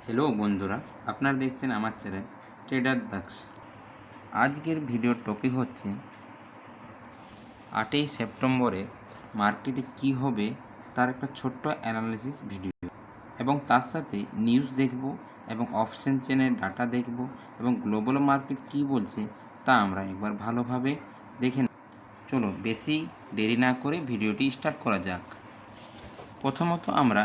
Hello বন্ধুরা, আপনারা দেখছেন আমার চ্যানেল ট্রেডার দাক্স। আজকের ভিডিওর টপিক হচ্ছে 8ই সেপ্টেম্বরে মার্কেটে কি হবে তার একটা ছোট্ট অ্যানালিসিস ভিডিও, এবং তার সাথে নিউজ দেখব এবং অপশন চেনের ডাটা দেখব এবং গ্লোবাল মার্কেট কি বলছে তা আমরা একবার ভালোভাবে দেখে নেব। চলো বেশি দেরি না করে ভিডিওটি স্টার্ট করা যাক। প্রথমত আমরা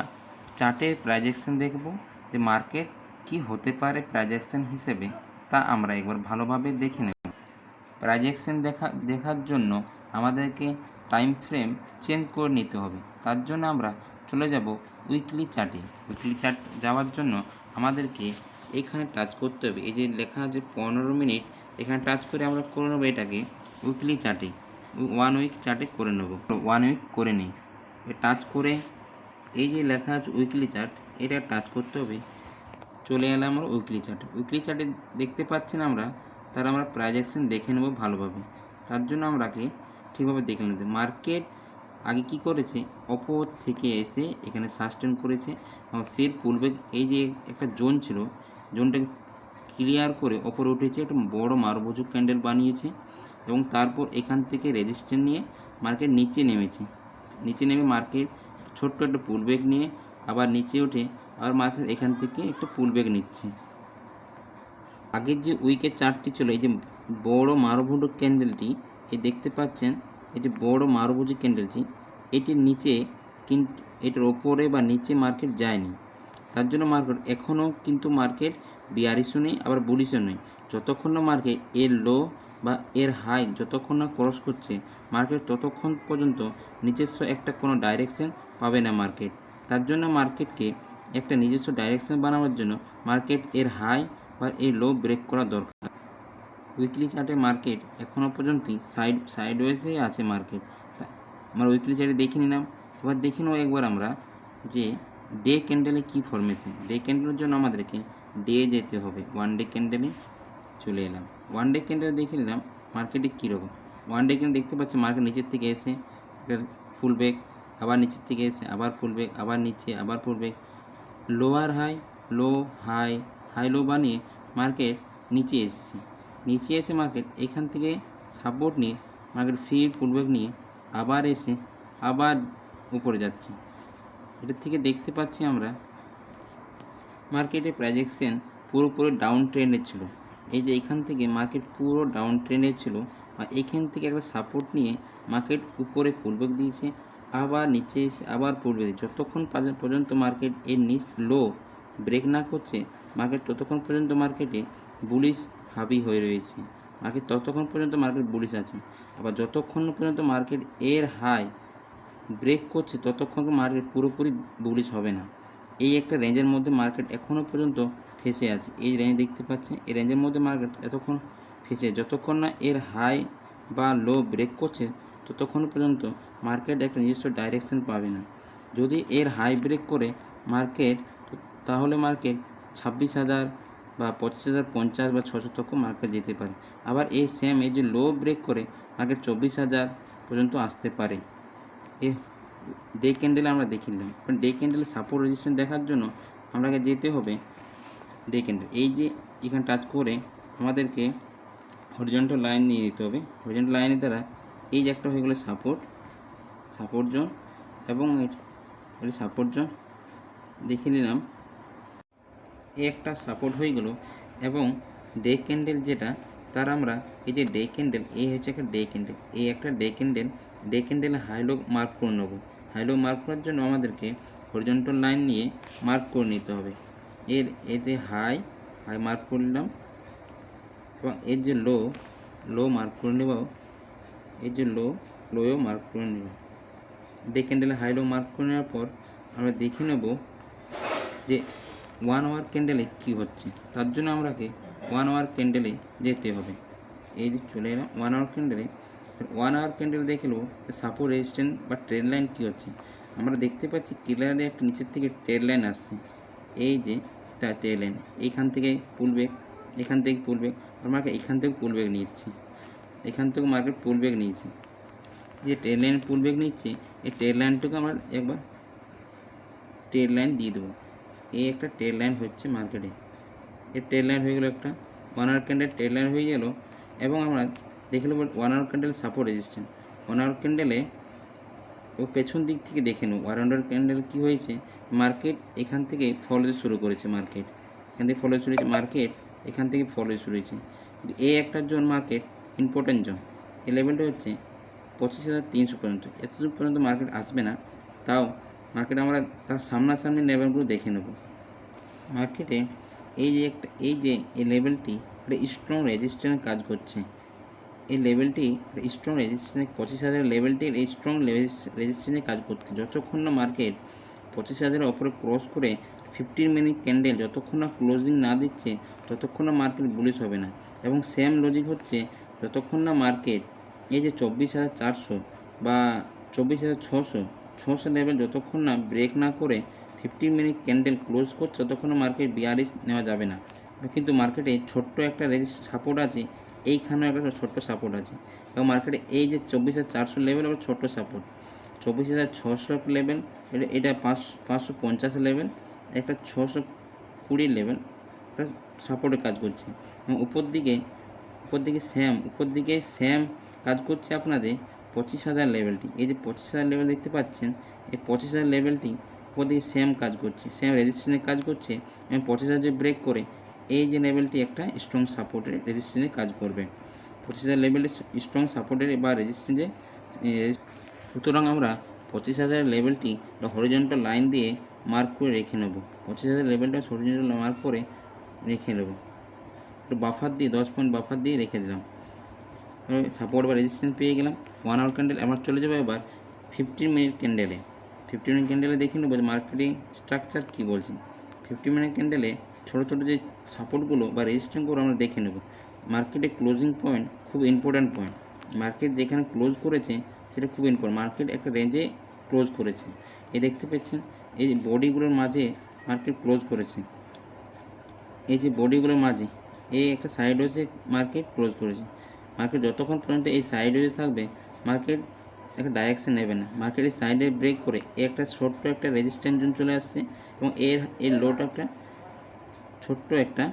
চার্টের প্রাইজেকশন দেখব যে মার্কেট কি হতে পারে প্রাইজেকশন হিসেবে, তা আমরা একবার ভালোভাবে দেখে নেব। প্রাইজেকশন দেখার জন্য আমাদেরকে টাইম ফ্রেম চেঞ্জ করে নিতে হবে। তার জন্য আমরা চলে যাব উইকলি চার্টে। উইকলি চার্ট যাওয়ার জন্য আমাদেরকে এখানে টাচ করতে হবে। এই যে লেখা আছে 15 মিনিট, এখানে টাচ করে আমরা করে নেবো এটাকে উইকলি চার্টে, 1 উইক চার্টে করে নেব। 1 উইক করে নিই, টাচ করে এই যে লেখা আছে উইকলি চার্ট, এটা টাচ করতে হবে। চলে এলাম আমরা উইকলি চার্টে। উইকলি চার্টে দেখতে পাচ্ছেন আমরা, তার আমরা প্রাইজেকশন দেখে নেব ভালোভাবে। তার জন্য আমরাকে ঠিকভাবে দেখে নিতে মার্কেট আগে কি করেছে, অপর থেকে এসে এখানে সাস্টেন করেছে, ফের পুলব্যাক। এই যে একটা জোন ছিল, জোনটাকে ক্লিয়ার করে ওপরে উঠেছে, একটা বড় মারভুজুক ক্যান্ডেল বানিয়েছে এবং তারপর এখান থেকে রেজিস্ট্যান্স নিয়ে মার্কেট নিচে নেমেছে। নিচে নেমে মার্কেট ছোট্ট একটা পুলব্যাক নিয়ে আবার নিচে ওঠে, আবার মার্কেট এখান থেকে একটা পুলব্যাক নিচ্ছে। আগের যে উইকের চার্টটি ছিল, এই যে বড় মারভুজুক ক্যান্ডেলটি, এই দেখতে পাচ্ছেন এই যে বড় মারভুজুক ক্যান্ডেলটি, এটির নিচে কিন্তু এটার ওপরে বা নিচে মার্কেট যায়নি। তার জন্য মার্কেট এখনও কিন্তু মার্কেট বিয়ারিশও নেই আবার বুলিশও নেই। যতক্ষণ না মার্কেট এর লো বা এর হাই যতক্ষণ না ক্রস করছে, মার্কেট ততক্ষণ পর্যন্ত নিজস্ব একটা কোনো ডাইরেকশন পাবে না মার্কেট। তার জন্য মার্কেটকে একটা নিজস্ব ডাইরেকশন বানানোর জন্য মার্কেট এর হাই বা এর লো ব্রেক করা দরকার। উইকলি চার্টে মার্কেট এখনও পর্যন্ত সাইডওয়েজেই আছে মার্কেট। আমরা উইকলি চার্টে দেখে নিলাম। এবার দেখে নেব একবার আমরা যে ডে ক্যান্ডেলে কী ফরমেশন। ডে ক্যান্ডেলের জন্য আমাদেরকে ডে যেতে হবে। 1 ডে ক্যান্ডেলে চলে এলাম। 1 ডে ক্যান্ডেলে দেখে নিলাম মার্কেটে কীরকম। 1 ডে ক্যান্ডেল দেখতে পাচ্ছি মার্কেট নিচের থেকে এসে পুলব্যাক, আবার নিচের থেকে এসে আবার পুলব্যাক, আবার নিচে আবার pullback, lower high low high, high low বানিয়ে মার্কেট নিচে এসেছে। নিচে এসে মার্কেট এখান থেকে সাপোর্ট নিয়ে মার্কেট ফির পুলব্যাক নিয়ে আবার এসে আবার উপরে যাচ্ছে। এটার থেকে দেখতে পাচ্ছি আমরা মার্কেটের প্রাইজেকশন পুরোপুরি ডাউন ট্রেন্ডে ছিল। এই যে এখান থেকে মার্কেট পুরো ডাউন ট্রেন্ডে ছিল, আর এখান থেকে একটা সাপোর্ট নিয়ে মার্কেট উপরে পুলব্যাক দিয়েছে, আবার নিচে এসে আবার পুলব্যাক দিয়েছে। যতক্ষণ পর্যন্ত মার্কেট এর নিচ লো ব্রেক না করছে, মার্কেট ততক্ষণ পর্যন্ত মার্কেটে বুলিশ হাবি হয়ে রয়েছে। মার্কেট ততক্ষণ পর্যন্ত মার্কেট বুলিশ আছে। আবার যতক্ষণ পর্যন্ত মার্কেট এর হাই ব্রেক করছে, ততক্ষণ মার্কেট পুরোপুরি বুলিশ হবে না। এই একটা রেঞ্জের মধ্যে মার্কেট এখনও পর্যন্ত ফেসে আছে। এই রেঞ্জ দেখতে পাচ্ছেন, এই রেঞ্জের মধ্যে মার্কেট এতক্ষণ ফেসে, যতক্ষণ না এর হাই বা লো ব্রেক করছে ততক্ষণ পর্যন্ত মার্কেট একটা নিজস্ব ডাইরেকশন পাবে না। যদি এর হাই ব্রেক করে মার্কেট, তাহলে মার্কেট 26,000 বা 25,050 বা 600 তক মার্কেট যেতে পারে। আবার এই সেম এই যে লো ব্রেক করে মার্কেট 24,000 পর্যন্ত আসতে পারে। এ ডে ক্যান্ডেলে আমরা দেখে নিলাম। ডে ক্যান্ডেলে সাপোর্ট রেজিস্ট্যান্স দেখার জন্য আপনাকে যেতে হবে ডে ক্যান্ডেল। এই যে এখানে টাচ করে আমাদেরকে হরিজন্টাল লাইন নিয়ে যেতে হবে। হরিজন্টাল লাইনের দ্বারা এই যে একটা হয়ে গেলো সাপোর্ট জোন, এবং এটা সাপোর্ট জোন দেখে নিলাম। এই একটা সাপোর্ট হয়ে গেল। এবং ডে ক্যান্ডেল যেটা, তার আমরা এই যে ডে ক্যান্ডেল, এই হচ্ছে একটা ডে ক্যান্ডেল, এই একটা ডে ক্যান্ডেলে হাইলো মার্ক করে নেবো। হাইলো মার্ক করার জন্য আমাদেরকে হরিজন্টাল লাইন নিয়ে মার্ক করে নিতে হবে। এতে হাই মার্ক করলাম, এবং এর যে লো মার্ক করে নেব, এর যে লোও মার্ক করে নেব। ডে ক্যান্ডেলে হাই লো মার্ক করে নেওয়ার পর আমরা দেখে নেব যে 1 আওয়ার ক্যান্ডেলে কী হচ্ছে। তার জন্য আমরাকে 1 আওয়ার ক্যান্ডেলে যেতে হবে। এই যে চলে এলাম 1 আওয়ার ক্যান্ডেলে। 1 আওয়ার ক্যান্ডেল দেখে নেব সাপোর্ট রেজিস্ট্যান্স বা ট্রেড লাইন কী হচ্ছে। আমরা দেখতে পাচ্ছি ক্লিয়ারলি একটা নিচের থেকে ট্রেড লাইন আসছে। এই যে ট্রেড লাইন, এইখান থেকে পুলব্যাক, এখান থেকে পুলব্যাক, আর মার্কেট এখান থেকে পুলব্যাক নিচ্ছে, এখান থেকে মার্কেট পুলব্যাক নিয়েছে। যে ট্রেড লাইন পুলব্যাক নিচ্ছে, এই ট্রেড লাইনটুকু আমরা একবার ট্রেড লাইন দিয়ে দেবো। এই একটা ট্রেড লাইন হচ্ছে মার্কেটে, এর ট্রেড লাইন হয়ে গেলো, একটা 1 আওয়ার ক্যান্ডেল ট্রেড লাইন হয়ে গেল। এবং আমরা দেখে নেব 1 hour candle support resistance. 1 hour ক্যান্ডেলে ও পেছন দিক থেকে দেখে নেব 1 আওয়ার ক্যান্ডেল কী হয়েছে। মার্কেট এখান থেকে ফলো শুরু করেছে, মার্কেট এখান থেকে ফলো শুরু হয়েছে, মার্কেট এখান থেকে ফলো শুরু হয়েছে। কিন্তু এই একটা জোন মার্কেট ইম্পর্টেন্ট জোন, এই লেভেলটা হচ্ছে 25,300 পর্যন্ত। এতদূর পর্যন্ত মার্কেট আসবে না, তাও মার্কেট আমরা তার সামনাসামনি লেভেলগুলো দেখে নেব। মার্কেটে এই যে এই লেভেলটি একটা স্ট্রং রেজিস্ট্যান্স কাজ করছে। এই লেভেলটি স্ট্রং রেজিস্ট্যান্স 25,000 লেভেলটি এই স্ট্রং রেজিস্ট্যান্সে কাজ করছে। যতক্ষণ না মার্কেট 25,000 ওপরে ক্রস করে 15 মিনিট ক্যান্ডেল যতক্ষণ না ক্লোজিং না দিচ্ছে ততক্ষণ না মার্কেট বুলিশ হবে না। এবং সেম লজিক হচ্ছে যতক্ষণ না মার্কেট এই যে 24,400 বা 24,600 লেভেল যতক্ষণ না ব্রেক না করে 15 মিনিট ক্যান্ডেল ক্লোজ করছে ততক্ষণ মার্কেট বিআরএস নেওয়া যাবে না। কিন্তু মার্কেটে ছোট্ট একটা সাপোর্ট আছে, এইখানেও একটা ছোট্ট সাপোর্ট আছে। এবং মার্কেটে এই যে 24,400 লেভেল আবার ছোট্ট সাপোর্ট, 24,600 লেভেল, এটা 550 লেভেল, একটা 620 লেভেল একটা সাপোর্টে কাজ করছে। এবং উপর দিকে স্যাম কাজ করছে আপনাদের 25,000 লেভেলটি। এই যে 25,000 লেভেল দেখতে পাচ্ছেন, এই 25,000 লেভেলটি উপর দিকে স্যাম কাজ করছে, স্যাম রেজিস্ট্যান্সে কাজ করছে। এবং 25,000 যে ব্রেক করে এই যে লেভেলটি একটা স্ট্রং সাপোর্টের রেজিস্ট্যান্সে কাজ করবে। 25,000 লেভেলে স্ট্রং সাপোর্টের বা রেজিস্ট্যান্সে। সুতরাং আমরা 25,000 লেভেলটি হরিজন্টাল লাইন দিয়ে মার্ক করে রেখে নেব। 25,000 লেভেলটা হরিজন্টাল মার্ক করে রেখে নেব, একটু বাফার দিয়ে 10 পয়েন্ট বাফার দিয়ে রেখে দিলাম। সাপোর্ট বা রেজিস্ট্যান্স পেয়ে গেলাম। 1 আওয়ার ক্যান্ডেল আমার চলে যাবে এবার 15 মিনিট ক্যান্ডেলে। 15 মিনিট ক্যান্ডেলে দেখে নেব যে মার্কেটিং স্ট্রাকচার কী বলছে। 15 মিনিট ক্যান্ডেলে ছোটো ছোটো যে সাপোর্টগুলো বা রেজিস্ট্যান্সগুলো আমরা দেখে নেব। মার্কেটে ক্লোজিং পয়েন্ট খুব ইম্পর্ট্যান্ট পয়েন্ট। মার্কেট যেখানে ক্লোজ করেছে সেটা খুব ইম্পর্টেন্ট। মার্কেট একটা রেঞ্জে ক্লোজ করেছে, এই দেখতে পাচ্ছেন এই বডিগুলোর মাঝে মার্কেট ক্লোজ করেছে। এই যে বডিগুলোর মাঝে এই একটা সাইড ওয়েজে মার্কেট ক্লোজ করেছে। মার্কেট যতক্ষণ পর্যন্ত এই সাইড ওয়েজ থাকবে মার্কেট একটা ডাইরেকশন নেবে না। মার্কেট এই সাইডে ব্রেক করে একটা ছোট্ট একটা রেজিস্ট্যান্স জোন চলে আসছে এবং এর লোটা একটা ছোট্ট একটা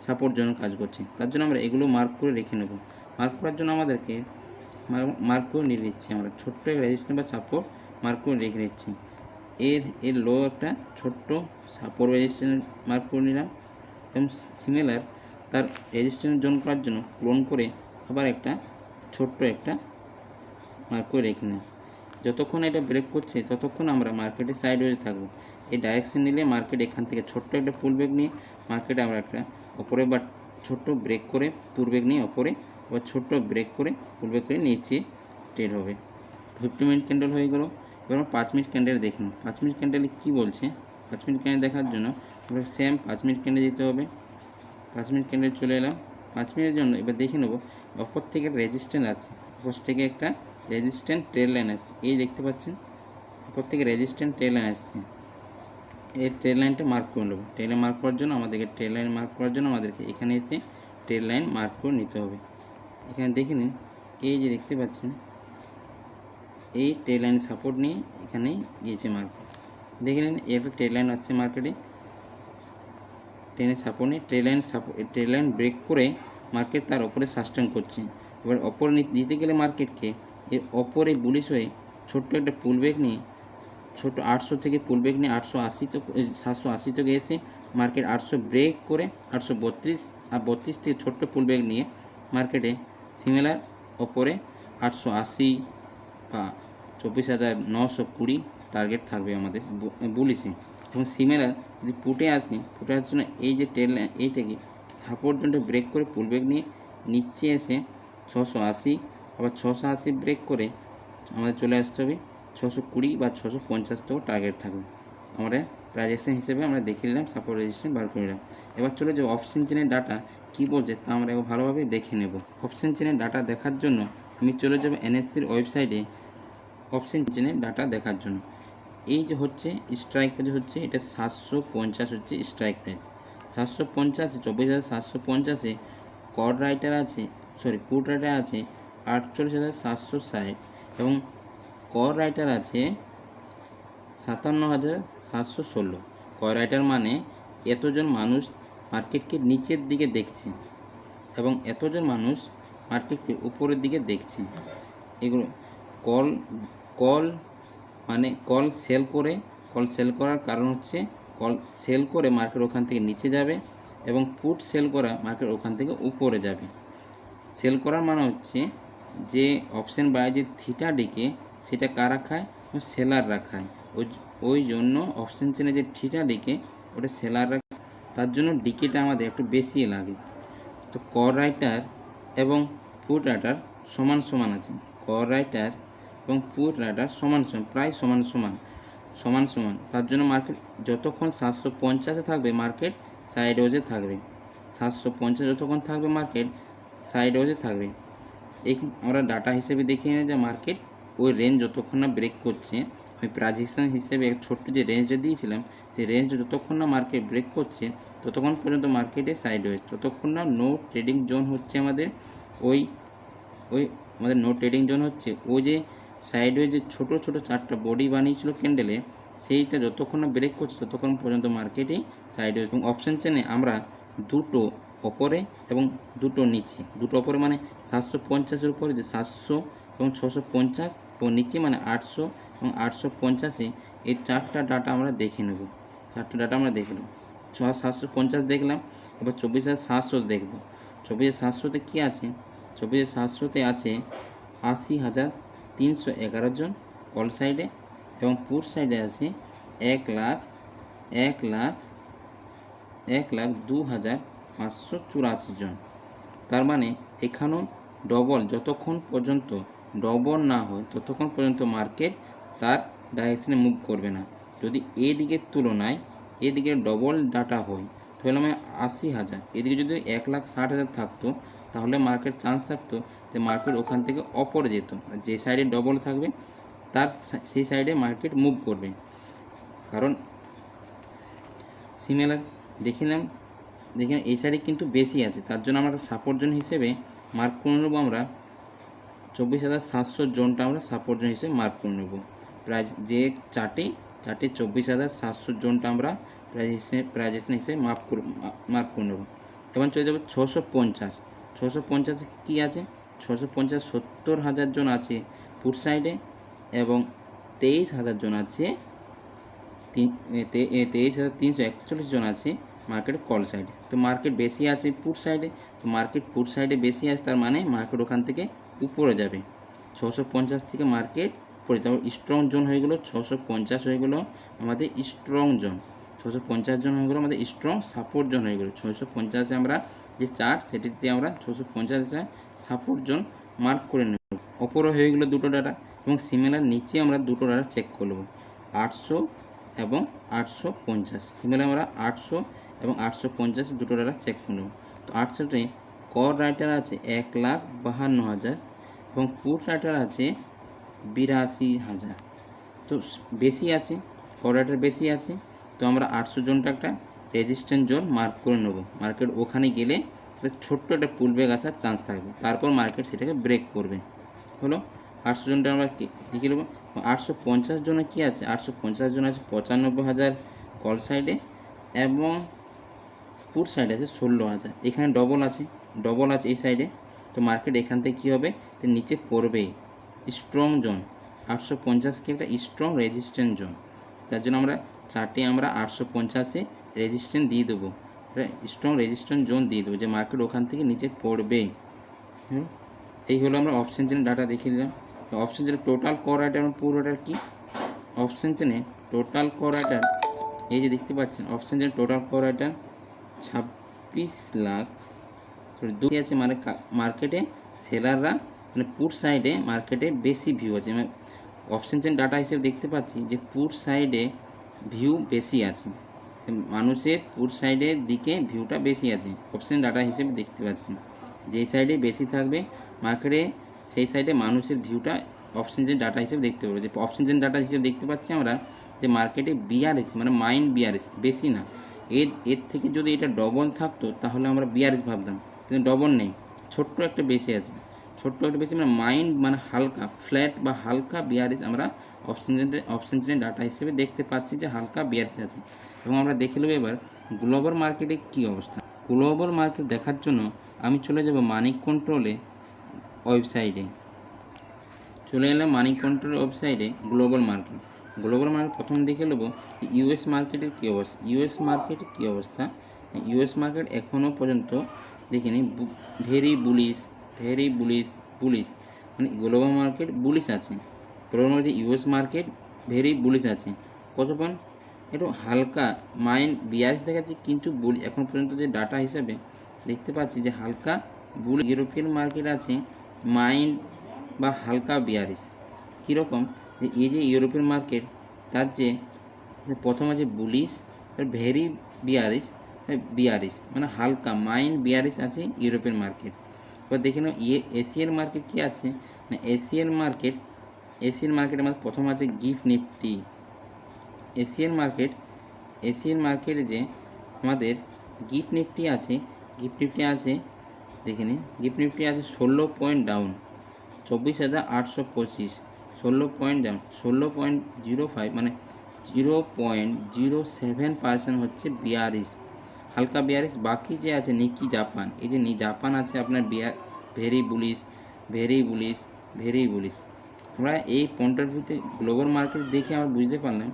সাপোর্ট জোন কাজ করছে। তার জন্য আমরা এগুলো মার্ক করে রেখে নেব। মার্ক করার জন্য আমাদেরকে মার্ক করে নিয়ে নিচ্ছি, আমরা ছোট্ট রেজিস্ট্যান্স বা সাপোর্ট মার্ক করে রেখে নিচ্ছি। এর লো একটা ছোট্ট সাপোর্ট রেজিস্ট্যান্স মার্ক করে নিলাম। এবং সিমিলার তার রেজিস্ট্যান্স জোন করার জন্য ক্লোন করে আবার একটা ছোট্ট একটা মার্ক করে রেখে নিই। যতক্ষণ এটা ব্রেক করছে ততক্ষণ আমরা মার্কেটে সাইড ওয়েজ থাকবো। এই ডাইরেকশন নিলে মার্কেট এখান থেকে ছোট্ট একটা পুল ব্রেক নিয়ে মার্কেটে আমরা একটা ওপরে বা ছোট্ট ব্রেক করে পুল ব্রেক নিয়ে ওপরে, আবার ছোট্ট ব্রেক করে পুল ব্রেক করে নিচে ট্রেড হবে। 50 মিনিট ক্যান্ডেল হয়ে গেল। এবার 5 মিনিট ক্যান্ডেল দেখুন। 5 মিনিট ক্যান্ডেলে কী বলছে। 5 মিনিট ক্যান্ডেল দেখার জন্য আমরা সেম 5 মিনিট ক্যান্ডেল দিতে হবে। 5 মিনিট ক্যান্ডেল চলে এলাম। 5 মিনিটের জন্য এবার দেখে নেব অপর থেকে রেজিস্ট্যান্স আছে, অপর থেকে একটা রেজিস্ট্যান্ট ট্রেড লাইন আসছে। এই দেখতে পাচ্ছেন অপর থেকে রেজিস্ট্যান্ট ট্রেড লাইন আসছে। এই ট্রেড লাইনটা মার্ক করে নেব। ট্রেড লাইন মার্ক করার জন্য আমাদেরকে এখানে এসে ট্রেড লাইন মার্ক করে নিতে হবে। এখানে দেখে নিন, এই যে দেখতে পাচ্ছেন এই ট্রেড লাইন সাপোর্ট নিয়ে এখানেই গিয়েছে মার্কেট। দেখে নিন একটা ট্রেড লাইন আসছে মার্কেটে, ট্রেনের সাপোর্ট নিয়ে ট্রেড লাইন ব্রেক করে মার্কেট তার ওপরে সাস্টেন করছে। এবার ওপরে দিতে গেলে মার্কেটকে এর ওপরে বুলিশ হয়ে ছোট্ট একটা পুল ব্রেক নিয়ে ছোটো 800 থেকে পুল ব্রেক নিয়ে 880 তো 780 থেকে এসে মার্কেট 800 ব্রেক করে 832 আর 32 থেকে ছোট্ট পুল ব্রেক নিয়ে মার্কেটে সিমিলার ওপরে 880 বা 24,920 টার্গেট থাকবে আমাদের বুলিশে। এবং সিমিলার যদি পুটে আসে, পুটে আসার জন্য এই যে ট্রেড লাইন এইটাকে সাপোর্ট জোনটা ব্রেক করে পুল ব্রেক নিয়ে নিচে এসে 680 আবার 680 ব্রেক করে আমাদের চলে আসতে হবে 620 বা 650 টাকা টার্গেট থাকবে। আমরা প্রাইজেকশন হিসেবে আমরা দেখে নিলাম, সাপোর্ট রেজিস্ট্যান্স বার করে নিলাম। এবার চলে যাবো অপশন চেনের ডাটা কী বলছে তা আমরা ভালোভাবে দেখে নেব। অপশন চেনের ডাটা দেখার জন্য আমি চলে যাবো এনএসসির ওয়েবসাইটে অপশন চেনের ডাটা দেখার জন্য। এই যে হচ্ছে স্ট্রাইক প্রাইস হচ্ছে এটা 750 হচ্ছে স্ট্রাইক প্রাইস। 750 24,750 কল রাইটার আছে, পুট রাইটার আছে 48,760 এবং কল রাইটার আছে 57,716। কল রাইটার মানে এতজন মানুষ মার্কেটকে নিচের দিকে দেখছে এবং এতজন মানুষ মার্কেটকে উপরের দিকে দেখছে। এগুলো কল কল মানে কল সেল করার কারণ হচ্ছে কল সেল করে মার্কেট ওখান থেকে নিচে যাবে এবং পুট সেল করা মার্কেট ওখান থেকে উপরে যাবে। সেল করার মানে হচ্ছে যে অপশন বাই যে থিটা ডিকে সেটা কারা খায়, সেলাররা খায়। ওই জন্য অপশন চেনে যে থিটা ডিকে ওটা সেলাররা, তার জন্য ডিকেটা আমাদের একটু বেশি লাগে। তো কল রাইটার এবং পুট রাইটার সমান সমান আছে। কল রাইটার এবং পুট রাইটার সমান সমান, প্রায় সমান সমান। তার জন্য মার্কেট যতক্ষণ 750-এ থাকবে মার্কেট সাইডওয়েজে থাকবে। 750 যতক্ষণ থাকবে মার্কেট সাইডওয়েজে থাকবে। এই আমরা ডাটা হিসেবে দেখে নিই যে মার্কেট ওই রেঞ্জ যতক্ষণ না ব্রেক করছে, ওই প্রাইজেকশন হিসেবে ছোট্ট যে রেঞ্জটা দিয়েছিলাম সেই রেঞ্জটা যতক্ষণ না মার্কেট ব্রেক করছে ততক্ষণ পর্যন্ত মার্কেটে সাইডওয়েজ, ততক্ষণ না নো ট্রেডিং জোন হচ্ছে আমাদের। ওই আমাদের নো ট্রেডিং জোন হচ্ছে ওই যে সাইডওয়েজ যে ছোটো ছোটো 4টা বডি বানিয়েছিল ক্যান্ডেলে, সেইটা যতক্ষণ না ব্রেক করছে ততক্ষণ পর্যন্ত মার্কেটে সাইডওয়েজ। এবং অপশন চেনে আমরা দুটো ওপরে এবং দুটো নিচে, দুটো ওপরে মানে 750-এর উপরে যে 700 এবং 650 এবং নিচে মানে 800 এবং 850-এ এই 4টা ডাটা আমরা দেখে নেব। 4টা ডাটা আমরা দেখে নেব। 750 দেখলাম, এবার 24,700 দেখব। 24,700-তে কী আছে? 24,700-তে আছে 80,311 জন কল সাইডে এবং পুট সাইডে আছে 1,02,584 জন। তার মানে এখানেও ডবল, যতক্ষণ পর্যন্ত ডবল না হয় ততক্ষণ পর্যন্ত মার্কেট তার ডাইরেকশনে মুভ করবে না। যদি এদিকের তুলনায় এদিকে ডবল ডাটা হয় তাহলে মানে 80,000, এদিকে যদি 1,60,000 থাকতো তাহলে মার্কেট চান্স থাকতো যে মার্কেট ওখান থেকে অপরে যেত, যে সাইডে ডবল থাকবে তার সেই সাইডে মার্কেট মুভ করবে। কারণ সিমিলার দেখেন এই সাইডে কিন্তু বেশি আছে, তার জন্য আমরা সাপোর্ট জোন হিসেবে মার্ক করে নেবো। আমরা 24,700 জোনটা আমরা সাপোর্ট জোন হিসেবে মার্ক করে নেব। প্রাইস যে চার্টে 24,700 জোনটা আমরা প্রাইজেশন হিসেবে মার্ক করে নেব। এবং চলে যাবো 650 কী আছে? 650 70,000 জন আছে পুট সাইডে এবং 23,000 জন আছে 23,341 জন আছে মার্কেট কল সাইডে। তো মার্কেট বেশি আছে পুট সাইডে, তো মার্কেট পুট সাইডে বেশি আছে, তার মানে মার্কেট ওখান থেকে উপরে যাবে। 650 থেকে মার্কেট উপরে, তারপর স্ট্রং জোন হয়ে গেলো 650 হয়ে গেলো আমাদের স্ট্রং জোন, 650 জন হয়ে গেলো আমাদের স্ট্রং সাপোর্ট জোন হয়ে গেলো। 650-এ আমরা যে চার্ট সেটিতে আমরা 650-টা সাপোর্ট জোন মার্ক করে নেব। ওপরে হয়ে গেলো দুটো ডাটা এবং সিমিলার নিচে আমরা দুটো ডাটা চেক করব, 800 এবং 850। সিমিলার আমরা 800 এবং 850 দুটো ডাটা চেক করে নেব। তো 800-তে কল রাইটার আছে 1,52,000 এবং পুট রাইটার আছে 82,000। তো বেশি আছে, কল রাইটার বেশি আছে, তো আমরা 800 জোনটা একটা রেজিস্ট্যান্স জোন মার্ক করে নেব। মার্কেট ওখানে গেলে ছোট্ট একটা পুল ব্যাক আসার চান্স থাকবে, তারপর মার্কেট সেটাকে ব্রেক করবে। হলো 800 জনটা আমরা লিখে নেব। 850 জনে কী আছে? 850 জন আছে 95,000 কল সাইডে এবং পুট সাইডে আছে 16,000। এখানে ডবল আছে এই সাইডে, তো মার্কেট এখান থেকে কী হবে? নিচে পড়বে। স্ট্রং জোন 850-কে একটা স্ট্রং রেজিস্ট্যান্স জোন, তার জন্য আমরা চার্টে আমরা 850-এ রেজিস্ট্যান্স দিয়ে দেবো, স্ট্রং রেজিস্ট্যান্স জোন দিয়ে দেবো যে মার্কেট ওখান থেকে নিচে পড়বে। এই হলো আমরা অপশন চেনে ডাটা দেখে নিলাম। অপশন চেনে টোটাল কল রাইটার এবং পুট রাইটার কি? অপশন চেনে টোটাল কল রাইটার এই যে দেখতে পাচ্ছেন, অপশন চেনে টোটাল কল রাইটার 26 লাখ দুই আছে, মানে মার্কেটে সেলাররা মানে পুট সাইডে মার্কেটে বেশি ভিউ আছে। মানে অপশন চেন ডাটা হিসেবে দেখতে পাচ্ছি যে পুট সাইডে ভিউ বেশি আছে, মানুষের পুট সাইডের দিকে ভিউটা বেশি আছে অপশন ডাটা হিসেবে দেখতে পাচ্ছি। যেই সাইডে বেশি থাকবে মার্কেটে সেই সাইডে মানুষের ভিউটা অপশন চেন ডাটা হিসেবে দেখতে পাবো। যে অপশন চেন ডাটা হিসেবে দেখতে পাচ্ছি আমরা যে মার্কেটে বিআরএস মানে মাইন্ড বিআরএস বেশি না, এর থেকে যদি এটা ডবল থাকতো তাহলে আমরা বিআরএস ভাবতাম, কিন্তু ডবল নেই, ছোট্ট একটা বেশি আছে। ছোট্ট একটা বেশি মানে মাইন্ড মানে হালকা ফ্ল্যাট বা হালকা বিআরএস আমরা অপশন চেনের ডাটা হিসেবে দেখতে পাচ্ছি যে হালকা বিআরএস আছে। এবং আমরা দেখে নেব এবার গ্লোবাল মার্কেটে কী অবস্থা। গ্লোবাল মার্কেট দেখার জন্য আমি চলে যাব মানি কন্ট্রোলে ওয়েবসাইটে। চলে এলাম মানি কন্ট্রোল ওয়েবসাইটে গ্লোবাল মার্কেট। গ্লোবাল মার্কেট প্রথম দেখে নেব ইউএস মার্কেটের কী অবস্থা। ইউএস মার্কেট এখনও পর্যন্ত দেখিনি ভেরি বুলিশ মানে গ্লোবাল মার্কেট বুলিশ আছে। Global market US market very bullish আছে। কত পয়েন্ট একটু হালকা মাইন্ড বিয়ারিশ দেখাচ্ছে, কিন্তু এখন পর্যন্ত যে ডাটা হিসাবে দেখতে পাচ্ছি যে হালকা ইউরোপিয়ান মার্কেট আছে মাইন্ড বা হালকা বিয়ারিশ। কীরকম যে এই যে ইউরোপিয়ান মার্কেট তার যে প্রথম আছে বুলিশ, ভেরি বিয়ারিশ মানে হালকা মাইন্ড বিয়ারিশ আছে ইউরোপিয়ান মার্কেট। এবার দেখে নাও এশিয়ান মার্কেট কী আছে না, এশিয়ান মার্কেটের মধ্যে প্রথম আছে গিফট নিফটি। এশিয়ান মার্কেটে যে আমাদের গিফট নিফটি আছে দেখে নিন। গিফট নিফটি আছে 16 পয়েন্ট ডাউন, 24,825। 16 পয়েন্ট ডাউন, 16.05 মানে 0.07% হচ্ছে বিয়ারিশ, হালকা বিয়ারিশ। বাকি যে আছে নিকি জাপান, এই যে জাপান আছে আপনার ভেরি বুলিশ। আমরা এই পয়েন্ট অফ ভিউতে গ্লোবাল মার্কেট দেখে আমরা বুঝতে পারলাম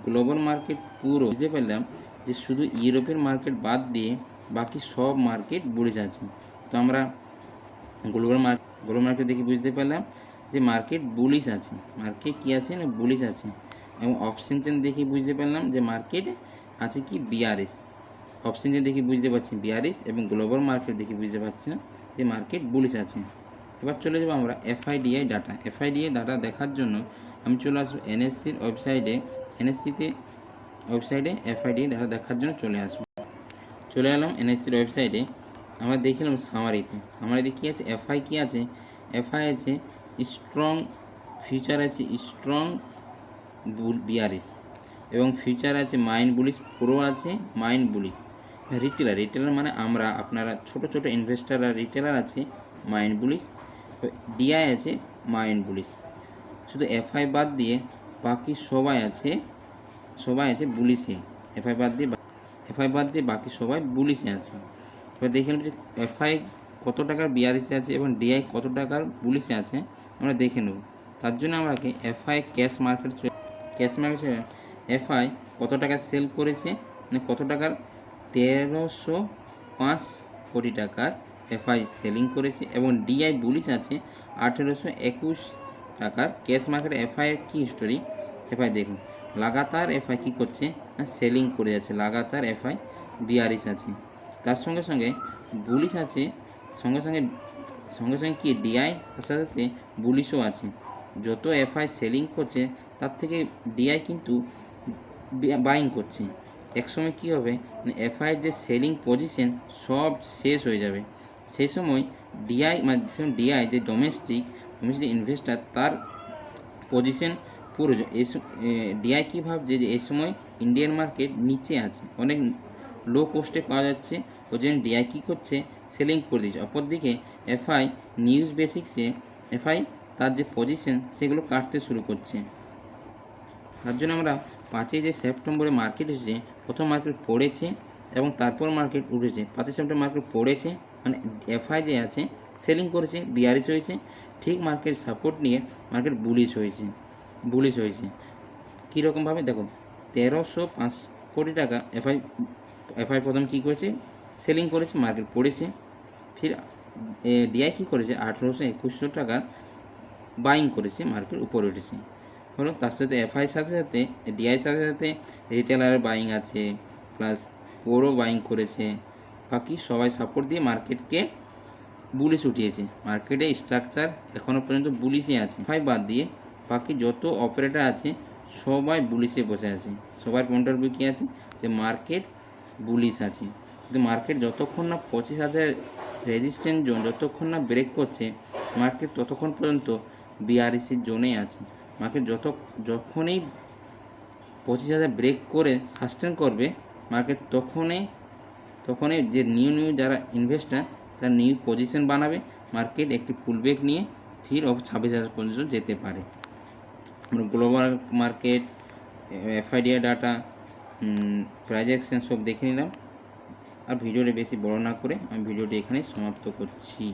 গ্লোবাল মার্কেট পুরো বুঝতে পারলাম যে শুধু ইউরোপের মার্কেট বাদ দিয়ে বাকি সব মার্কেট বুলিশ আছে। তো আমরা গ্লোবাল মার্কেট দেখে বুঝতে পারলাম যে মার্কেট বুলিশ আছে, মার্কেট কী আছে না বুলিশ আছে। এবং অপশন চেন দেখে বুঝতে পারলাম যে মার্কেট আছে কি বিয়ারিশ। অপশন চেন দেখে বুঝতে পারছি বিয়ারিশ, এবং গ্লোবাল মার্কেট দেখে বুঝতে পারছি না যে মার্কেট বুলিশ আছে। এবার চলে যাবো আমরা এফআইডিআই ডাটা দেখার জন্য আমি চলে আসবো এনএসসির ওয়েবসাইটে। এফআইডিআই ডাটা দেখার জন্য চলে এলাম এনএসসির ওয়েবসাইটে। আমরা দেখলাম সামারিতে কী আছে, এফআই আছে স্ট্রং ফিউচার আছে স্ট্রং বিয়ারিশ, এবং ফিউচার আছে মাইন্ড বুলিশ, প্রো আছে মাইন্ড বুলিশ। রিটেলার মানে আপনারা ছোট ইনভেস্টাররা রিটেলার আছে মাইন্ড বুলিশ, ডিআই আছে মাইন্ড বুলিশ। শুধু এফআই বাদ দিয়ে বাকি সবাই আছে বুলিশে। এফআই বাদ দিয়ে বাকি সবাই বুলিশে আছে। এবার দেখে নেব যে এফআই কত টাকার বিয়ারিশে আছে এবং ডিআই কত টাকার বুলিশে আছে আমরা দেখে নেব। তার জন্য আমাকে এফআই ক্যাশ মার্কেট এফআই কত টাকা সেল করেছে, মানে কত টাকার 1305 কোটি টাকার এফআই সেলিং করেছে, এবং ডিআই বুলিশ আছে 1821 টাকার। ক্যাশ মার্কেট এফআইয়ের কী হিস্টোরি, এফআই দেখুন লাগাতার এফআই কী করছে না সেলিং করে যাচ্ছে, লাগাতার এফআই বিয়ারিশ আছে। তার সঙ্গে সঙ্গে বুলিশ আছে, সঙ্গে সঙ্গে কি ডিআই তার সাথে বুলিশও আছে। যত এফআই সেলিং করছে তার থেকে ডিআই কিন্তু বাইং করছে। একসময় কী হবে মানে এফআইয়ের যে সেলিং পজিশন সব শেষ হয়ে যাবে, সেই সময় ডিআই যে ডোমেস্টিক ইনভেস্টার তার পজিশন পুরো ডিআই কী ভাবছে যে এই সময় ইন্ডিয়ান মার্কেট নিচে আছে, অনেক লো কোস্টে পাওয়া যাচ্ছে, ওই জন্য ডিআই কী করছে সেলিং করে দিচ্ছে। অপরদিকে এফআই নিউজ বেসিক্সে এফআই তার যে পজিশন সেগুলো কাটতে শুরু করছে। তার জন্য আমরা 5ই যে সেপ্টেম্বরে মার্কেট এসেছে, প্রথম মার্কেট পড়েছে এবং তারপর মার্কেট উঠেছে। 5ই সেপ্টেম্বর মার্কেট পড়েছে মানে এফআই যে আছে সেলিং করেছে, বিয়ারিশ হয়েছে, ঠিক মার্কেট সাপোর্ট নিয়ে মার্কেট বুলিশ হয়েছে। কীরকমভাবে দেখো 1305 কোটি টাকা এফআই প্রথম কী করেছে সেলিং করেছে, মার্কেট পড়েছে। ফির ডিআই কী করেছে 1821 টাকার বাইং করেছে, মার্কেট উপরে উঠেছে। হলো তার সাথে এফআইয়ের সাথে ডিআইয়ের সাথে রিটেলারের বাইং আছে, প্লাস পোরও বাইং করেছে। বাকি সবাই সাপোর্ট দিয়ে মার্কেটকে বুলিশ উঠিয়েছে। মার্কেটে স্ট্রাকচার এখনও পর্যন্ত বুলিশে আছে। এফআই বাদ দিয়ে বাকি যত অপারেটর আছে সবাই বুলিশে বসে আছে। সবার পয়েন্ট অফ ভিউ কী আছে যে মার্কেট বুলিশ আছে, কিন্তু মার্কেট যতক্ষণ না 25,000 রেজিস্ট্যান্ট জোন যতক্ষণ না ব্রেক করছে মার্কেট ততক্ষণ পর্যন্ত বিআরএসির জোনেই আছে। মার্কেট যখনই 25,000 ব্রেক করে সাস্টেন করবে মার্কেট তখনই যে নিউ যারা ইনভেস্টার তারা নিউ পজিশন বানাবে, মার্কেট একটি পুলব্যাক নিয়ে ফির 26,000 পর্যন্ত যেতে পারে। আমরা global market, FIDI data prize action সব দেখে নিলাম। আর ভিডিওটা বেশি বড় না করে আমি ভিডিওটি এখানেই সমাপ্ত করছি।